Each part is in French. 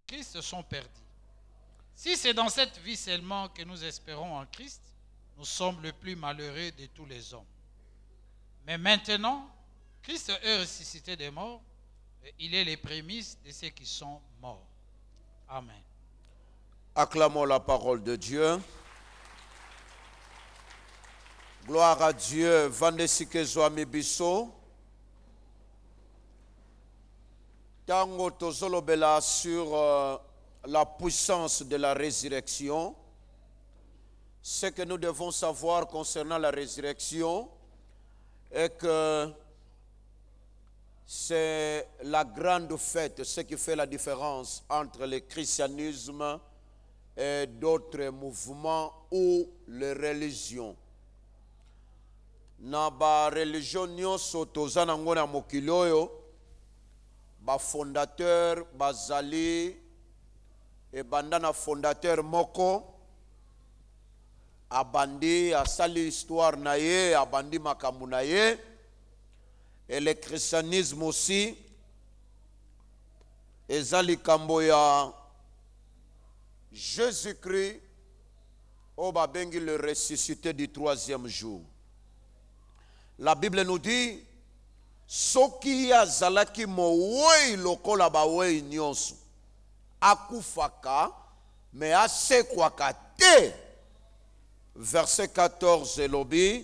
Christ sont perdus. Si c'est dans cette vie seulement que nous espérons en Christ, nous sommes le plus malheureux de tous les hommes. Mais maintenant, Christ est ressuscité des morts et il est les prémices de ceux qui sont morts. Amen. Acclamons la parole de Dieu. Gloire à Dieu. Vandesike zoami biso. Tango tozolobela sur la puissance de la résurrection. Ce que nous devons savoir concernant la résurrection est que c'est la grande fête, ce qui fait la différence entre le christianisme et d'autres mouvements ou les religions. Na ba religion nyonso toza nango na mokili oyo, ba fondateur bazali ebanda na fondateur moko abandi asali histoire na ye, abandi makambo na ye. Et le christianisme aussi ezali kambo ya Jésus-Christ au babengi le ressuscité du troisième jour. La Bible nous dit soki azalaki mowei lokola bawei nyonso akufaka me asekwaka te. Verset 14 elobi,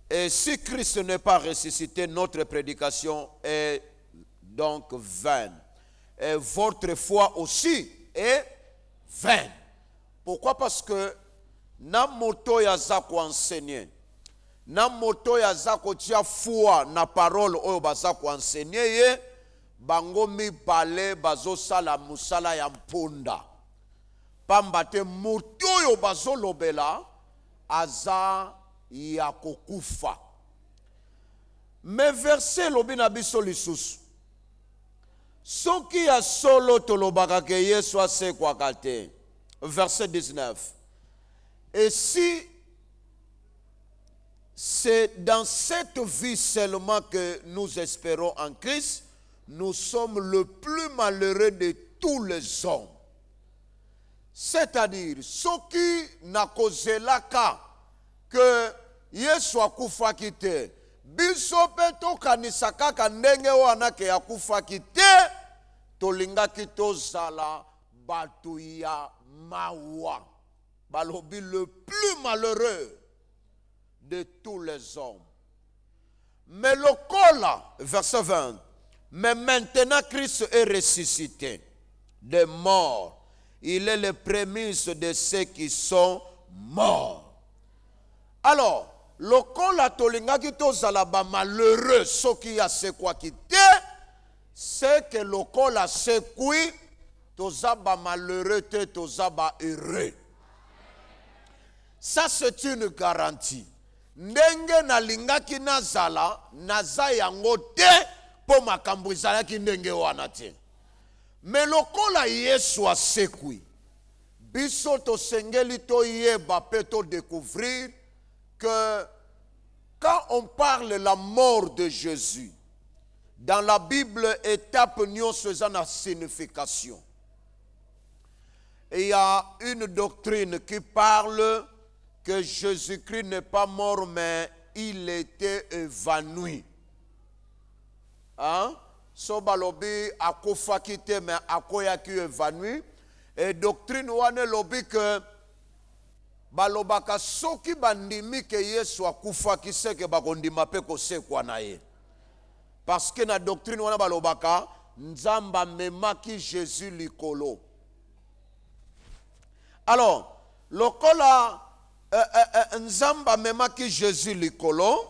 et si Christ n'est pas ressuscité, notre prédication est donc vaine. Et votre foi aussi est vaine. Pourquoi? Parce que na moto yaza ko enseigner, na moto yaza ko tia foi na parole oyo baza ko enseigner ye, bango mibale bazo sala musala ya mpunda. Pamba te moto oyo bazo lobela aza ya kokufa. Mais verset lobi na biso lisusu, soki ya solo tolobaka ke Yesu asekwaka te. Verset 19. Et si c'est dans cette vie seulement que nous espérons en Christ, nous sommes le plus malheureux de tous les hommes. C'est-à-dire, soki nakozelaka que Yesu akufaki te, biso pe tokanisaka ka ndenge wana ke akufaki te, tolingaki tozala batu ya mawa. Balobi le plus malheureux de tous les hommes. Mais le kola, verset 20, mais maintenant Christ est ressuscité des morts. Il est le prémisse de ceux qui sont morts. Alors, lokola tolingaki tozala ba malheureux soki ya sekwaki te, c'est que lokola sekui toza ba malheureux te toza ba heureux. Ça c'est une garantie. Ndenge nalingaki nazala, naza yango te po makambo ezalaki ndenge wana te. Mais lokola Yesu asekui, biso tosengeli toyeba pe to découvrir que quand on parle de la mort de Jésus, dans la Bible, étape nyonso eza na signification. Et il y a une doctrine qui parle que Jésus-Christ n'est pas mort, mais il était évanoui. Hein? So balobi akufaki te, mais akoyaki évanoui. Et doctrine wane lobi que balobaka soki bandimi ke Yesu akufaki seke bakondima pe kosekwa na ye. Parce que na doctrine wana balobaka nzamba memaki Jésus likolo. Alors, lokola nzamba memaki Jésus likolo,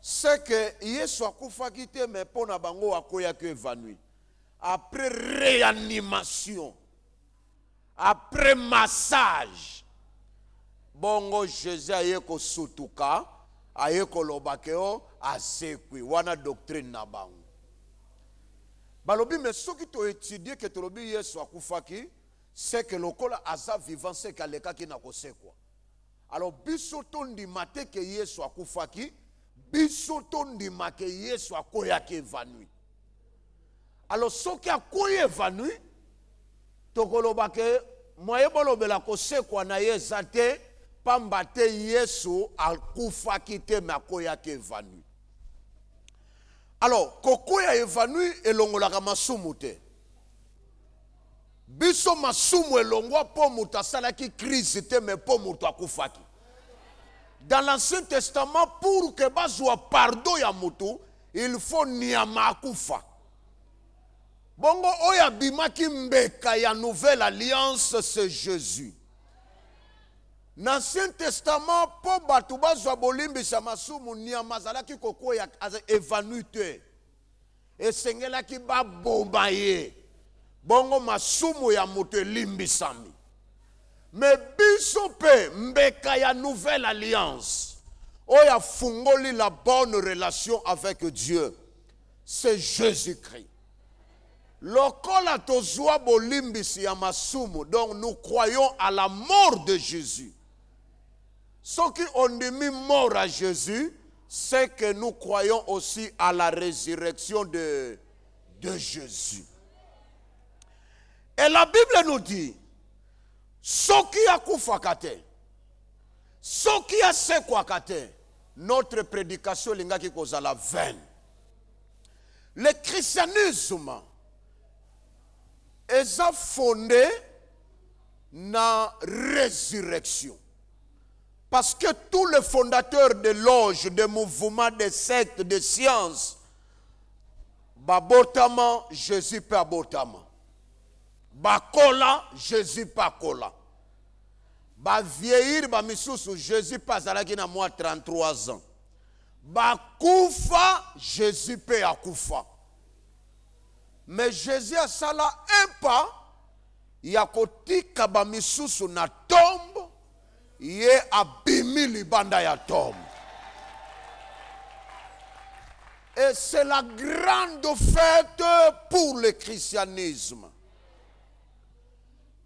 c'est que Yesu akufaki te mais pona bango akoyaki évanoui. Après réanimation, après massage, bongo Jésus aye ko sutuka, aye ko lobakeo asekwi, wana doctrine na bango. Balobi mais soki to étudier que to lobi Yesu akufaki, c'est que lokola aza vivant c'est kaleka ki na kosekwa. Alors biso tondi mate ke Yesu akufaki, biso tondi make Yesu akoyaki évanoui. Alors soki akoyi évanoui tokoloba ke moye bolobela kosekwa na ye eza te pamba te Yesu akufaki te me akoyaki évanoui. Alors kokoya évanoui elongolaka masumu te. Biso masumu elongwa po mutu asalaki crise te me po mutu akufaki. Dans l'Ancien Testament, pour que bazwa pardon ya mutu, il faut niyama akufa. Bongo oya bimaki mbeka ya nouvelle alliance, c'est Jésus. Dans l'Ancien Testament, po batu bazwa bolimbisa masumu niyama zalaki kokoya évanoui te. Esengelaki ba bomba ye. Bongo masumu ya mutu limbisami. Mais biso pe mbeka ya nouvelle alliance, oya fungoli la bonne relation avec Dieu, c'est Jésus-Christ. Lokola tozwa bolimbisi ya masumu, donc nous croyons à la mort de Jésus. Ceux qui ont mis mort à Jésus, c'est que nous croyons aussi à la résurrection de Jésus. Et la Bible nous dit, soki akufaka te, soki asekwaka te, notre prédication lingaki kozala vaine. Le christianisme est fondé na résurrection. Parce que tous les fondateurs de loges, de mouvements, de sectes, de sciences, babotama, Jésus peut abotama. Bakola, Jésus pas kola. Ba vieillir, ba misusu, Jésus pas alaki na moi 33 ans. Ba koufa, Jésus peut akoufa. Mais Jésus a sala un pas, yakotika ba misusu na tombe, ye abimi libanda ya tombe. Et c'est la grande fête pour le christianisme.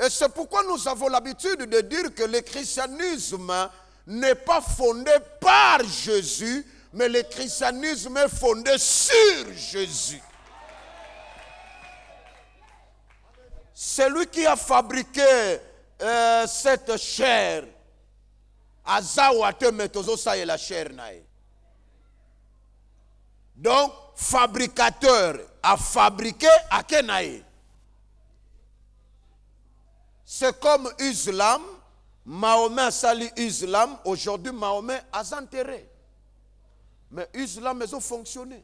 Et c'est pourquoi nous avons l'habitude de dire que le christianisme n'est pas fondé par Jésus, mais le christianisme est fondé sur Jésus. C'est lui qui a fabriqué cette chair. Azawate metozo sa la chair nae. Donc, fabricateur a fabriqué à kenae. C'est comme Islam, Mahomet a sali Islam, aujourd'hui Mahomet a enterré. Mais Islam a fonctionné.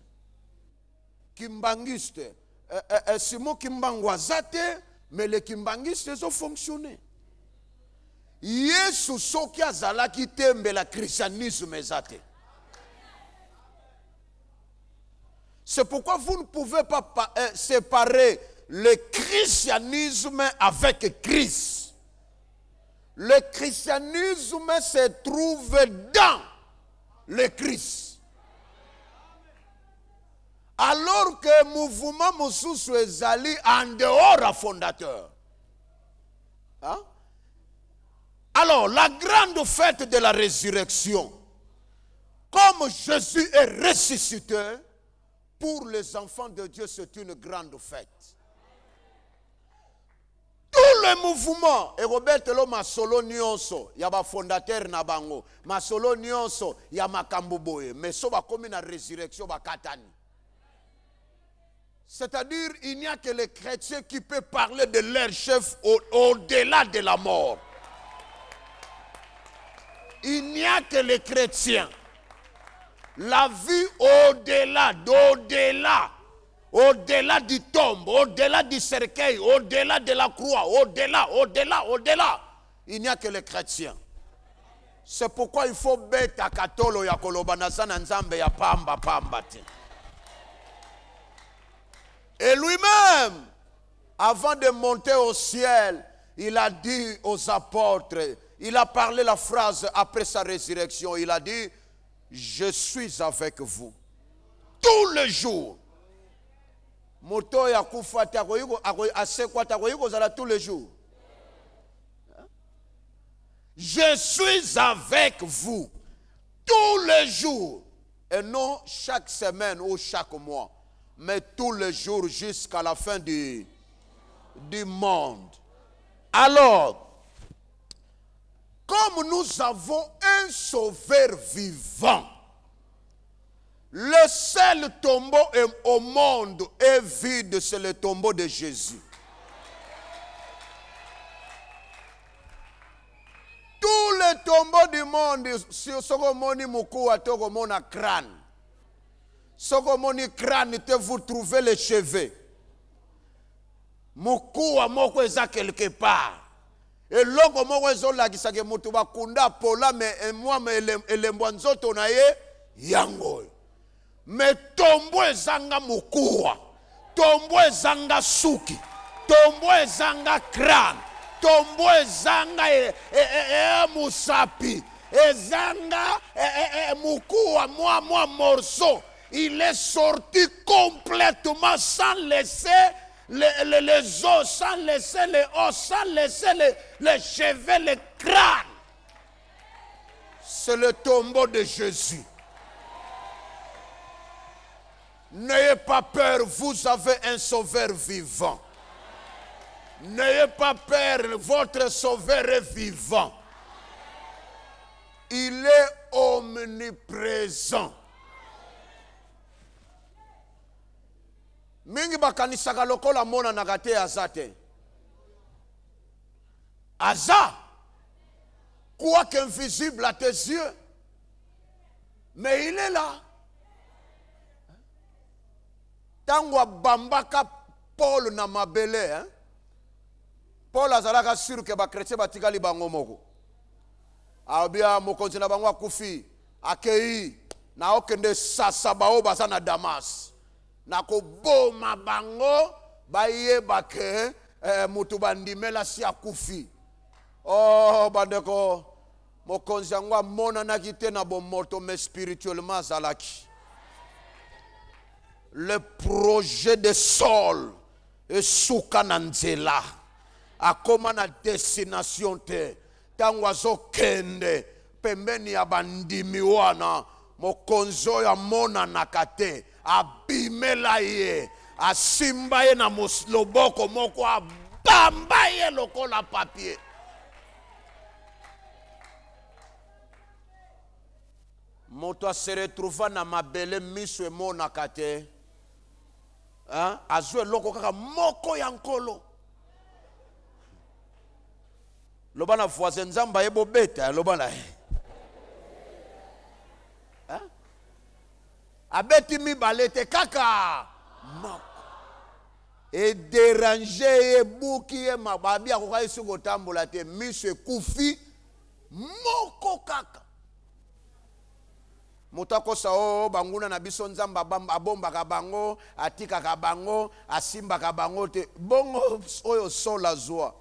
Kimbangiste, Simon Kimbangwazate, mais les Kimbangistes ont fonctionné. Yesu soki azalaki tembe la christianisme ezate. C'est pourquoi vous ne pouvez pas séparer le christianisme avec Christ. Le christianisme se trouve dans le Christ. Alors que le mouvement Moussousou ezali en dehors à fondateur. Hein? Alors, la grande fête de la résurrection, comme Jésus est ressuscité, pour les enfants de Dieu, c'est une grande fête. Tout le mouvement, et Robert Telo Masolo Nyonso, il y a un fondateur Nabango, Masolo Nyonso, il y a Makamboboye, mais ça va comme une résurrection, va Katani. C'est-à-dire, il n'y a que les chrétiens qui peuvent parler de leur chef au-delà de la mort. Il n'y a que les chrétiens. La vie au-delà, au-delà du tombe, au-delà du cercueil, au-delà de la croix, au-delà. Il n'y a que les chrétiens. C'est pourquoi il faut bêta katolo ya kolobanasa na nzambe ya pamba. Et lui-même, avant de monter au ciel, il a dit aux apôtres, il a parlé la phrase après sa résurrection, il a dit, je suis avec vous tous les jours. Moto ya kufa takoyiko asekwa takoyiko zala tous les jours. Je suis avec vous tous les jours et non chaque semaine ou chaque mois. mais tous les jours jusqu'à la fin du monde. Alors, comme nous avons un sauveur vivant, le seul tombeau au monde est vide, c'est le tombeau de Jésus. Tous les tombeaux du monde, si Sokomoni Moukoua, Tokomona crâne. Sokomoni crâne, vous trouvez les cheveux. Moukoua moko eza quelque part. Et loko moko ezola kisake mutu bakunda pola me moi me elembo nzoto na ye yango. Mais tombo ezanga moukoua. Tombo ezanga suki. Tombo ezanga crâne. Tombo ezanga musapi. Ezanga moukoua moi morceau. Il est sorti complètement sans laisser les os, sans laisser les os, sans laisser les cheveux, les crânes. C'est le tombeau de Jésus. N'ayez pas peur, vous avez un sauveur vivant. N'ayez pas peur, votre sauveur est vivant. Il est omniprésent. Mingi bakanisaka lokola mona nakate azate. Aza, quoique invisible à tes yeux, mais il est là. Tangwa bambaka Paul na mabele, hein? Paul azalaka sûr que ba chrétien batikali bango moko. Abia mokonzi na bango akufi, akei na okende sasa bao baza na Damas. Na ko boma bango baye bake mutu bandimela si akufi. Oh bandeko mokonzi yango mona na kite na bomoto mais spirituellement zalaki. Le projet de Saul est souka na nzela. Akoma na destination te. Tango azokende pembeni ya bandimi wana mokonzo ya mona nakate. Abimela ye, asimba ye na loboko moko, abamba ye lokola papier. Moto se retrouva na mabele miso emona kate. Hein? Azwe loko kaka moko yankolo. Lobana voisin nzamba ye bobeta, lobana. Hein? Abeti mi balete kaka moko. Et déranger bouki e mababi akoka isu kotambola te miso kufi moko kaka. Motako sao banguna na biso nzamba abomba ka bango atika ka bango asimba ka bango te bongo oyo sola zwa.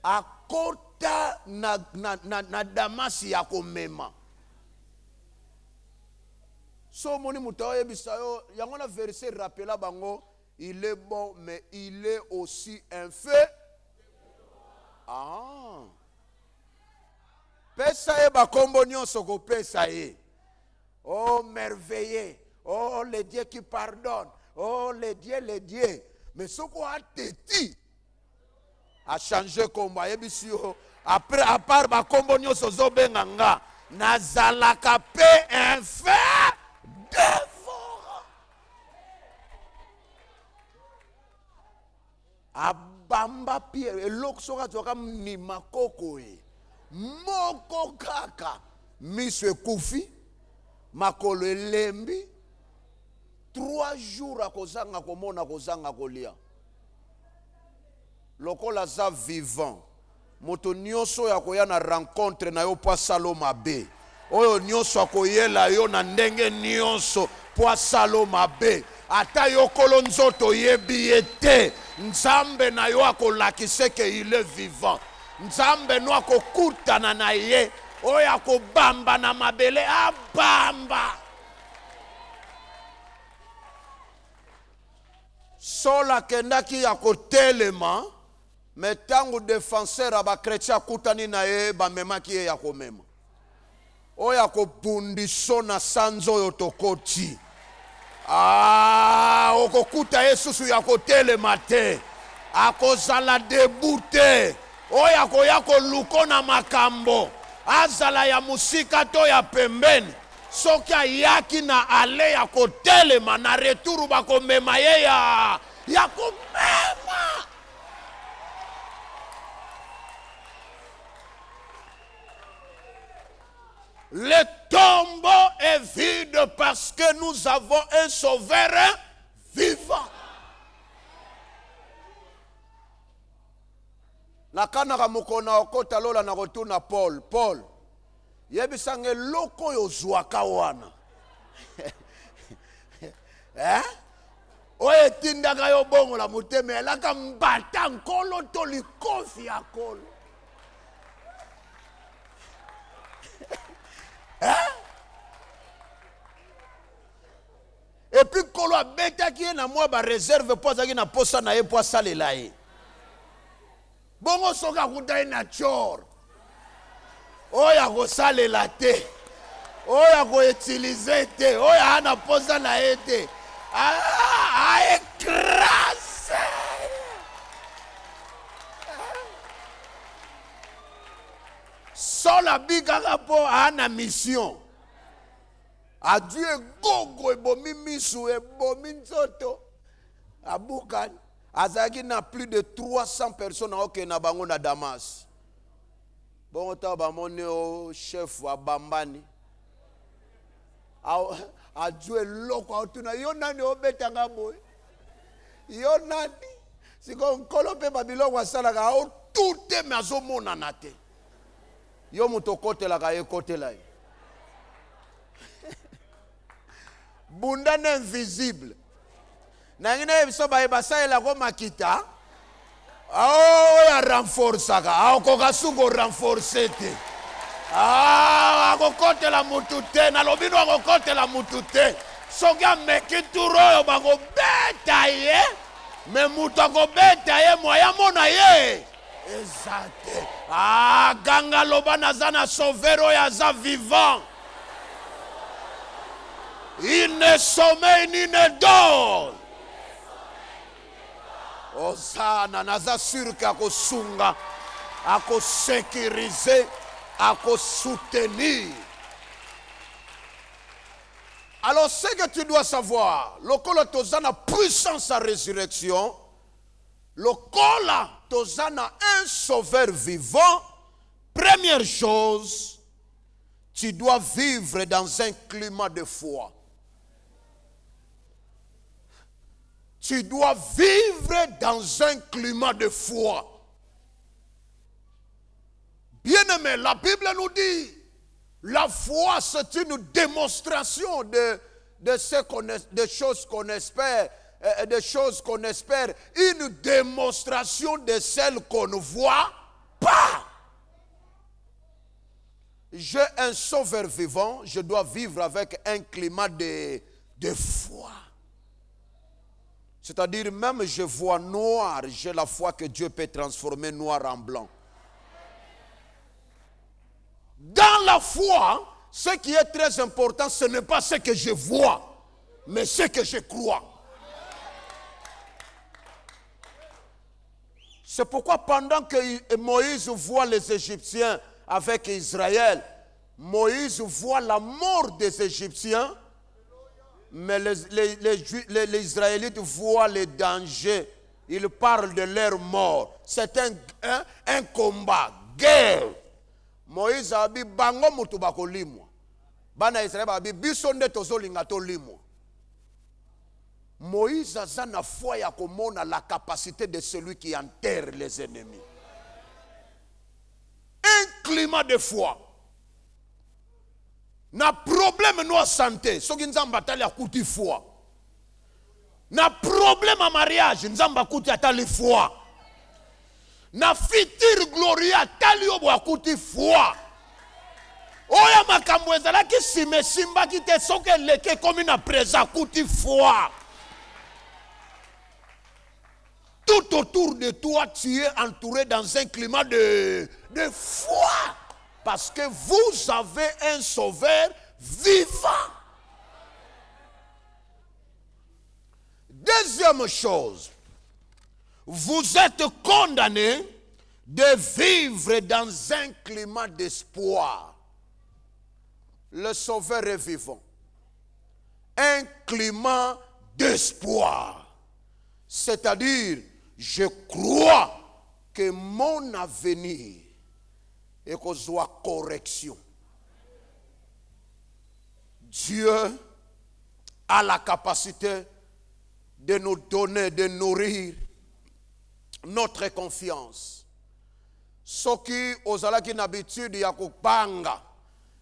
Akota na Damasi ya komema. So moni mutaye bisayo yangona verset rappela bango il est bon mais il est aussi un feu. Ah. Pesa e bakombo nyonso ko pesa e. Oh merveilleux. Oh le Dieu qui pardonne. Oh le Dieu. Mais soko a teti a changé kombo yebisio après à part bakombo nyonso zo benganga nazalaka pe un feu dévorant. Abamba pierre eloko soka toka ni makoko e. Moko kaka miso kufi makolo elembi 3 jours akozanga komona kozanga kolia lokola za vivant moto nyonso ya koya na rencontre na yo po asalo mabe oyo nyonso akoyela yo na ndenge nyonso po asalo mabe ata yo kolo nzoto yebi ete nzambe na yo akolakise ke il est vivant. Nzambe no akokutana na ye oyo akobamba na mabele abamba. Sola kendaki akotelema metango défenseur aba chrétien akutani na ye bamemaki ye ya komema. oyo akobundiso na sanza oyo tokoti. Okokuta Yesusu ya kotelema te, akozala debu te, oyo akoya koluka na makambo, azala ya musika to ya pembeni. Soki ayaki na ale ya kotelema, na returu bakomema ye ya komema. Le tombeau est vide parce que nous avons un sauveur vivant. Nakanaka mukona okota lola na rotuna Paul. Paul, yebisange loko yozwaka wana. Oye tindaka yo bongo la muteme elaka mbata nkolo to likofi ya kolo. Et puis kolo abeta ki na mwa ba réserve poza ki na posa na ye po salela ye. Bongo soka kutai na chor. Oya ko salela te. Oya ko utiliser te. Oya ana posa na ye te. Écrasé. Sola bigaka po ana mission. Adieu gogo ebomi misu ebomi nzoto. Abukan. Azaki na plus de 300 personnes au na bango na Damas. Bon ta bamone au chef wa Bambani. Adieu loko autuna yonani obetanga boy. Yonani siko nkolo pe babilo wa salaka au tout te mazo mona nate. Yo mutokote la ka yekote la. Bundane invisible. Nangine biso ba ebasa ela ko makita. Ya renforcer ka. Ko suko renforcer te. Akokote la mutute na lobino akokote la mutute. Soga mekituro yo bango beta ye. Me muto ko beta ye moya mona ye. Exacte. Ganga lobana zana sauvero ya za vivant. Il ne sommeille ni ne dort. Osana naza sûr qu'ako sunga, ako sécuriser, ako soutenir. Alors ce que tu dois savoir, le kola tozana puissance à résurrection, le kola tozana un sauveur vivant. Première chose, tu dois vivre dans un climat de foi. Tu dois vivre dans un climat de foi. Bien-aimé, la Bible nous dit, la foi c'est une démonstration de choses qu'on espère, des choses qu'on espère, une démonstration de celles qu'on ne voit pas. J'ai un sauveur vivant, je dois vivre avec un climat de foi. C'est-à-dire, même je vois noir, j'ai la foi que Dieu peut transformer noir en blanc. Dans la foi, ce qui est très important, ce n'est pas ce que je vois, mais ce que je crois. C'est pourquoi pendant que Moïse voit les Égyptiens avec Israël, Moïse voit la mort des Égyptiens, mais les Israélites voient les dangers. Ils parlent de leur mort. C'est un combat, guerre. Moïse a dit, bango mutu bako limwa. Bana Israël a dit, bisonde tozo lingato limwa. Moïse a na foi ya komona la capacité de celui qui enterre les ennemis. Un climat de foi. Na problème no santé, soki nzamba tali akuti foi. Na problème à mariage, nzamba akuti atali foi. Na futur gloria tali obo akuti foi. Oya makambo ezala ki sime simba ki te soki leke komi na présent akuti foi. Tout autour de toi, tu es entouré dans un climat de foi. parce que vous avez un sauveur vivant. Deuxième chose, vous êtes condamné de vivre dans un climat d'espoir. Le sauveur est vivant. Un climat d'espoir. C'est-à-dire, je crois que mon avenir est qu'on soit correction. Dieu a la capacité de nous donner, de nourrir notre confiance. Soki ozalaki na habitude ya kubanga,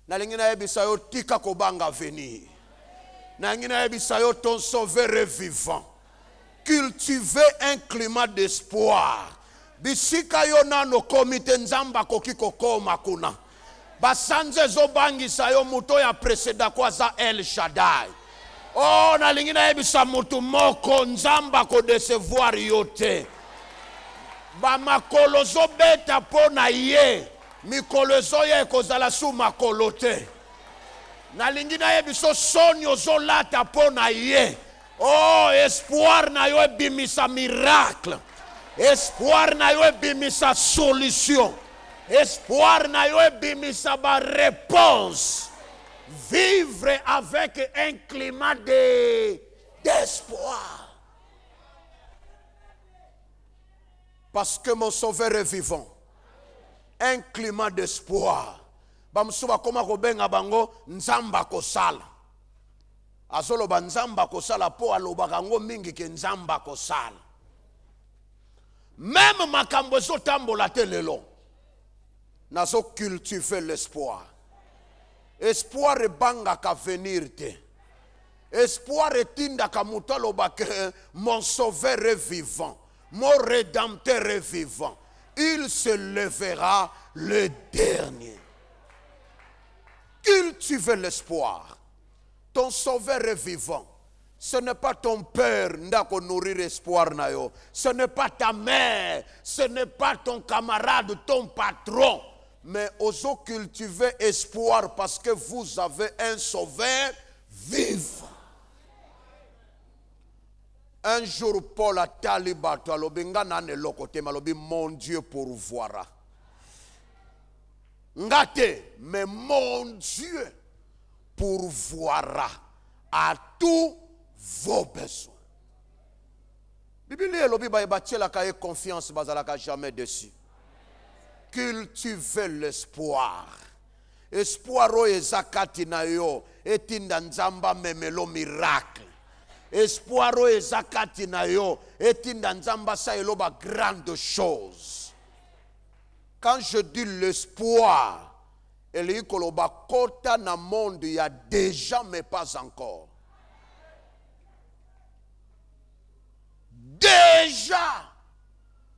na lingi na yebisa yo tika kobanga venir. Na lingi na yebisa yo ton sauveur est vivant. Cultiver un climat d'espoir. Bisika yo nano komite nzamba koki kokoma kuna. Basanze zo bangisa yo muto ya preseda kwa za El Shaddai. Oh, na lingi na yebisa mutu moko nzamba ko desevoir yote. Ba makolo zo beta po na ye. Mikolo zo ye kozala su makolo te. Na lingi na yebiso sonyo zo lata po na ye. Oh, espoir na yo ebimisa miracle. Espoir na yo ebimisa solution. Espoir na yo ebimisa ba réponse. Vivre avec un climat d'espoir. Parce que mon sauveur est vivant. Un climat d'espoir. Bamsuba koma kobenga bango nzamba kosala. Azolo ba nzamba kosala po aloba kango mingi ke nzamba kosala. Même makambo zo tambola te lelo. Nazo cultiver l'espoir. Espoir e banga ka venir te. Espoir etinda ka mutalo ba ke mon sauveur est vivant. Mon rédempteur est vivant. Il se lèvera le dernier. Cultive l'espoir. Ton sauveur est vivant. Ce n'est pas ton père qui nourrir espoir na yo. Ce n'est pas ta mère. Ce n'est pas ton camarade, ton patron. Mais osons cultiver espoir parce que vous avez un sauveur vivant. Un jour, Paul a talibato alobinga nane lokote malobi mon Dieu pourvoira. Ngate, mais mon Dieu pourvoira à tous vos besoins. Bible lobi ba ebatiela ka confiance bazalaka jamais dessus. Cultivez l'espoir. Espoir o ezakati na yo etinda nzamba memelo miracle. Espoir o ezakati na yo etinda nzamba sa eloba grande chose. Quand je dis l'espoir, eli koloba kota na monde il y a déjà mais pas encore. Déjà.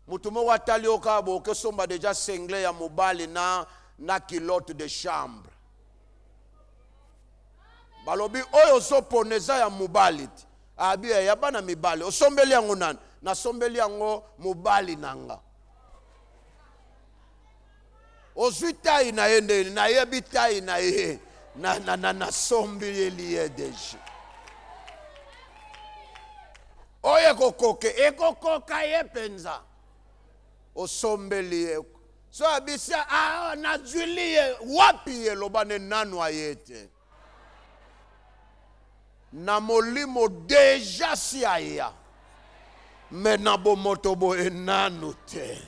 Mutumo watali okabo ke somba déjà sengle ya mobali na kilote de chambre. Balobi oyo so poneza ya mobali. Abi ya bana mibali osombeli yango nani na sombeli yango mobali nanga. Ozutai na yende na yebitai na ye na sombeli ye deja. Oye kokoke ekokoka ye penza. Osombeli ye. So abisa na julie wapi ye lobane nanu ayete. Na molimo deja si aya. Me na bomotobo enanu te.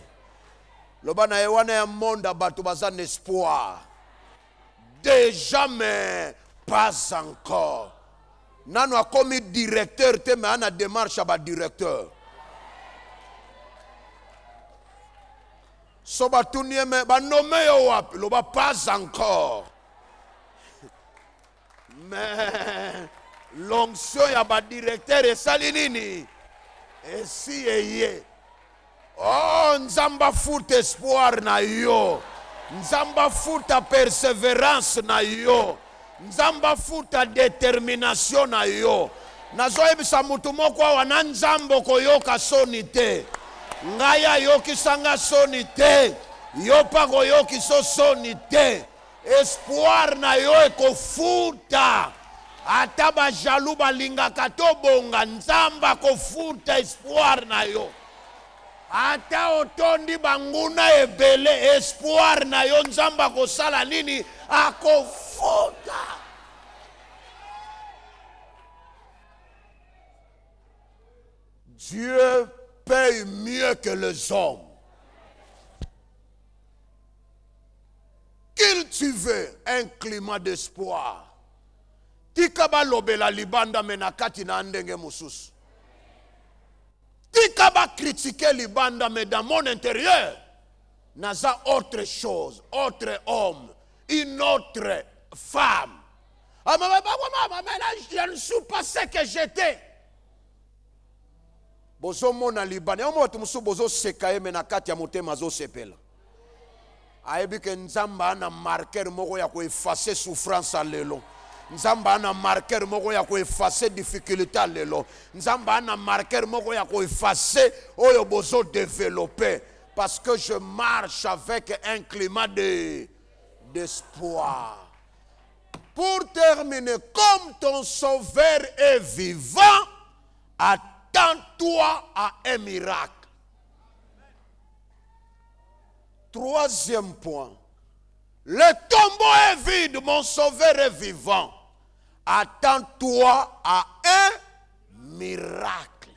Lobana ewane ya monda batu bazan espoir. Déjà mais pas encore. Nanu a commis directeur te me ana démarche à ba directeur. Soba tunie me ba nommé yo wapi loba pas encore. Mais l'onction ya ba directeur et salinini. Et si eye. Oh, nzamba fout espoir na yo. Nzamba fout persévérance na yo. Nzamba fout détermination na yo. Nazo ebisa mutu moko wana nzambo koyoka soni te. Ngaya yoki sanga soni te. Yopa koyoki so soni te. espoir na yo ekofuta. Ata ba jaloux balingaka tobonga, Nzambe akofuta espoir na yo. Ata otondi banguna ebele, espoir na yo Nzambe akosala nini? Akofuta. Dieu paye mieux que les hommes. Cultiver un climat d'espoir. Tika ba lobela libanda menakati na ndenge mususu. Tika ba critiquer libanda mais dans mon intérieur, naza autre chose, autre homme, une autre femme. Ah mais là je ne suis pas ce que j'étais. Bozo mona libanda, omo tumusu bozo sekaye menakati ya motema zo sepela. Ayebi ke Nzamba na marqueur moko ya ko effacer souffrance à lelo. Nzamba na marqueur moko ya ko effacer difficulté à lelo. Nzamba na marqueur moko ya ko effacer oyo bozo développer parce que je marche avec un climat d'espoir. Pour terminer, comme ton sauveur est vivant, attends-toi à un miracle. Troisième point, le tombeau est vide, mon sauveur est vivant. Attends-toi à un miracle.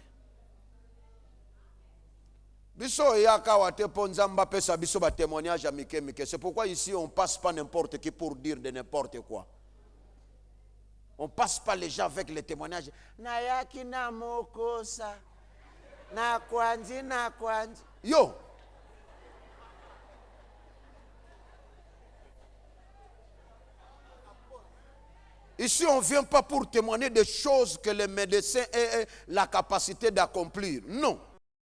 Biso yaka wate ponzamba pesa biso ba témoignage amike mike. C'est pourquoi ici on passe pas n'importe qui pour dire de n'importe quoi. On passe pas les gens avec les témoignages. Na yaki na mokosa. Na kwanzi. Yo. Ici, on ne vient pas pour témoigner des choses que les médecins aient la capacité d'accomplir. Non.